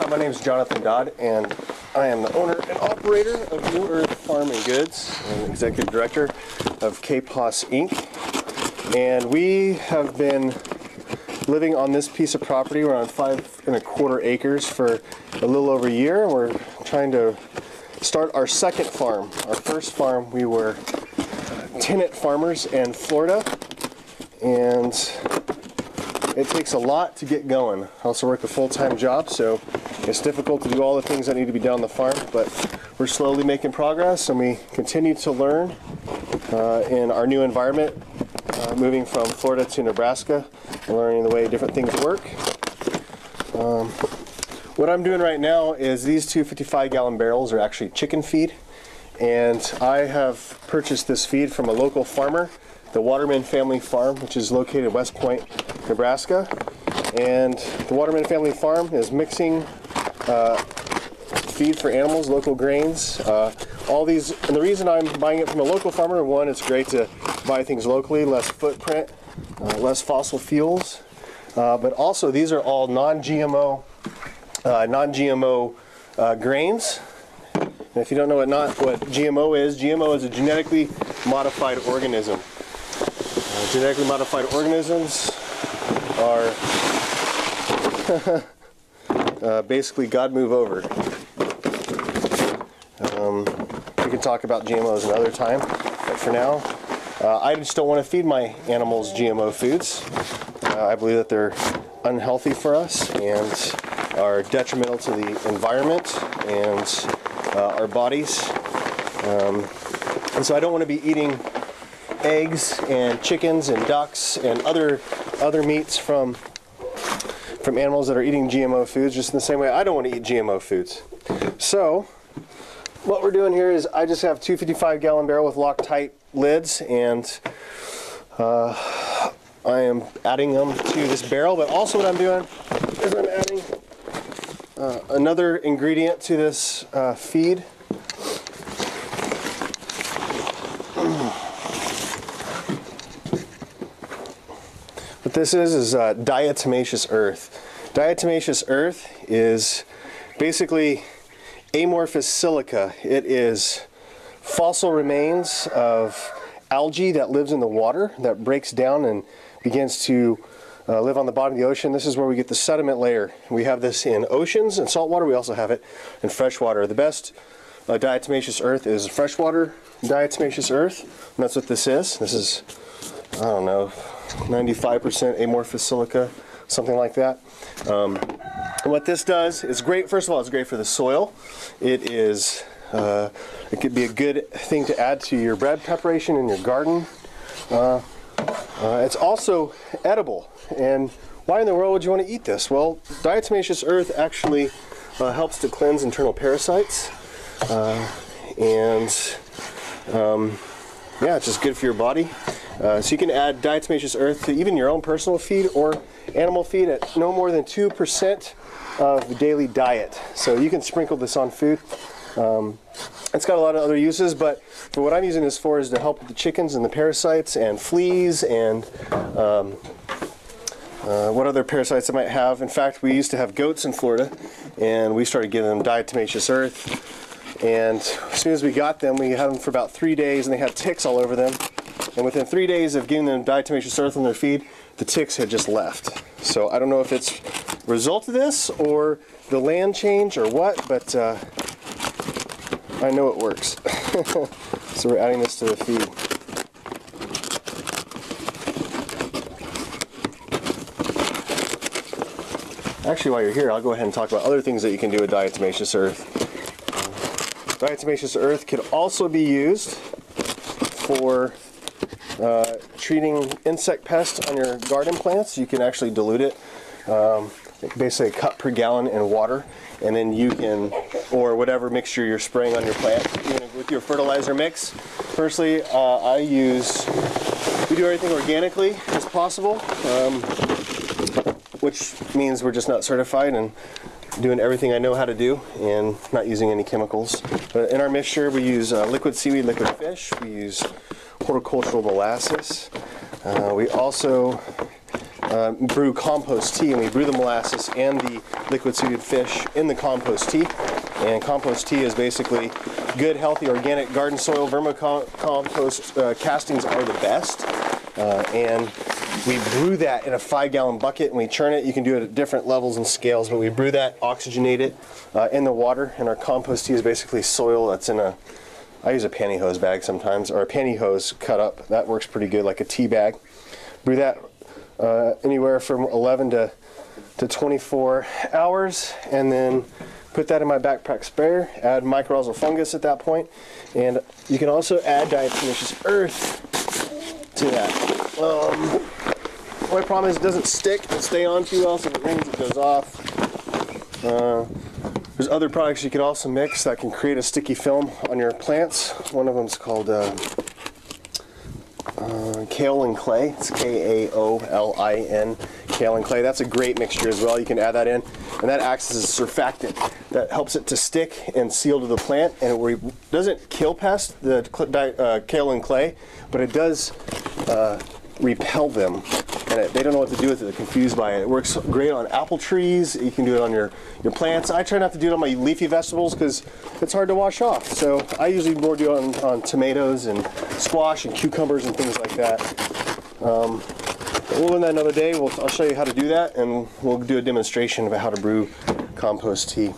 My name is Jonathan Dodd, and I am the owner and operator of New Earth Farm and Goods and executive director of keipos Inc. And we have been living on this piece of property. We're on 5¼ acres for a little over a year, and we're trying to start our second farm. Our first farm, we were tenant farmers in Florida, and it takes a lot to get going. I also work a full-time job, so it's difficult to do all the things that need to be done on the farm, but we're slowly making progress, and we continue to learn in our new environment, moving from Florida to Nebraska and learning the way different things work. What I'm doing right now is these two 55-gallon barrels are actually chicken feed, and I have purchased this feed from a local farmer, the Waterman Family Farm, which is located in West Point, Nebraska. And the Waterman Family Farm is mixing feed for animals, local grains, all these. And the reason I'm buying it from a local farmer, one, it's great to buy things locally, less footprint, less fossil fuels, but also these are all non-GMO grains. And if you don't know what GMO is a genetically modified organism. Genetically modified organisms are basically God move over. We can talk about GMOs another time, but for now, I just don't want to feed my animals GMO foods. I believe that they're unhealthy for us and are detrimental to the environment and our bodies. And so I don't want to be eating eggs and chickens and ducks and other meats from animals that are eating GMO foods, just in the same way I don't want to eat GMO foods. So what we're doing here is I just have two 55-gallon barrel with Loctite lids, and I am adding them to this barrel. But also what I'm doing is I'm adding another ingredient to this feed. What this is diatomaceous earth. Diatomaceous earth is basically amorphous silica. It is fossil remains of algae that lives in the water that breaks down and begins to live on the bottom of the ocean. This is where we get the sediment layer. We have this in oceans and saltwater. We also have it in freshwater. The best diatomaceous earth is freshwater diatomaceous earth, and that's what this is. This is, I don't know, 95% amorphous silica, something like that. And what this does is great. First of all, it's great for the soil. It is. It could be a good thing to add to your bread preparation in your garden. It's also edible. And why in the world would you want to eat this? Well, diatomaceous earth actually helps to cleanse internal parasites, yeah, it's just good for your body. So you can add diatomaceous earth to even your own personal feed or animal feed at no more than 2% of the daily diet. So you can sprinkle this on food. It's got a lot of other uses, but for what I'm using this for is to help with the chickens and the parasites and fleas and what other parasites I might have. In fact, we used to have goats in Florida, and we started giving them diatomaceous earth. And as soon as we got them, we had them for about 3 days, and they had ticks all over them. And within 3 days of giving them diatomaceous earth on their feed, the ticks had just left. So I don't know if it's a result of this or the land change or what, but I know it works. So we're adding this to the feed. Actually, while you're here, I'll go ahead and talk about other things that you can do with diatomaceous earth. Diatomaceous earth could also be used for treating insect pests on your garden plants. You can actually dilute it, basically a cup per gallon in water, and then you can, or whatever mixture you're spraying on your plant, with your fertilizer mix. Personally, we do everything organically as possible, which means we're just not certified and doing everything I know how to do and not using any chemicals. But in our mixture, we use liquid seaweed, liquid fish. We use horticultural molasses. We also brew compost tea, and we brew the molasses and the liquid seeded fish in the compost tea. And compost tea is basically good, healthy, organic garden soil. Vermicompost castings are the best. And we brew that in a 5-gallon bucket and we churn it. You can do it at different levels and scales, but we brew that, oxygenate it in the water. And our compost tea is basically soil that's in I use a pantyhose bag sometimes, or a pantyhose cut up. That works pretty good, like a tea bag. Brew that anywhere from 11 to 24 hours, and then put that in my backpack sprayer. Add mycorrhizal fungus at that point, and you can also add diatomaceous earth to that. My problem is it doesn't stick and stay on too well, so if it rains it goes off. There's other products you could also mix that can create a sticky film on your plants. One of them is called Kale and Clay. It's Kaolin, Kale and Clay. That's a great mixture as well. You can add that in, and that acts as a surfactant that helps it to stick and seal to the plant, and it doesn't kill pests, the Kale and Clay, but it does repel them. And they don't know what to do with it. They're confused by it. It works great on apple trees. You can do it on your plants. I try not to do it on my leafy vegetables because it's hard to wash off. So I usually more do it on tomatoes and squash and cucumbers and things like that. We'll learn that another day. I'll show you how to do that, and we'll do a demonstration about how to brew compost tea.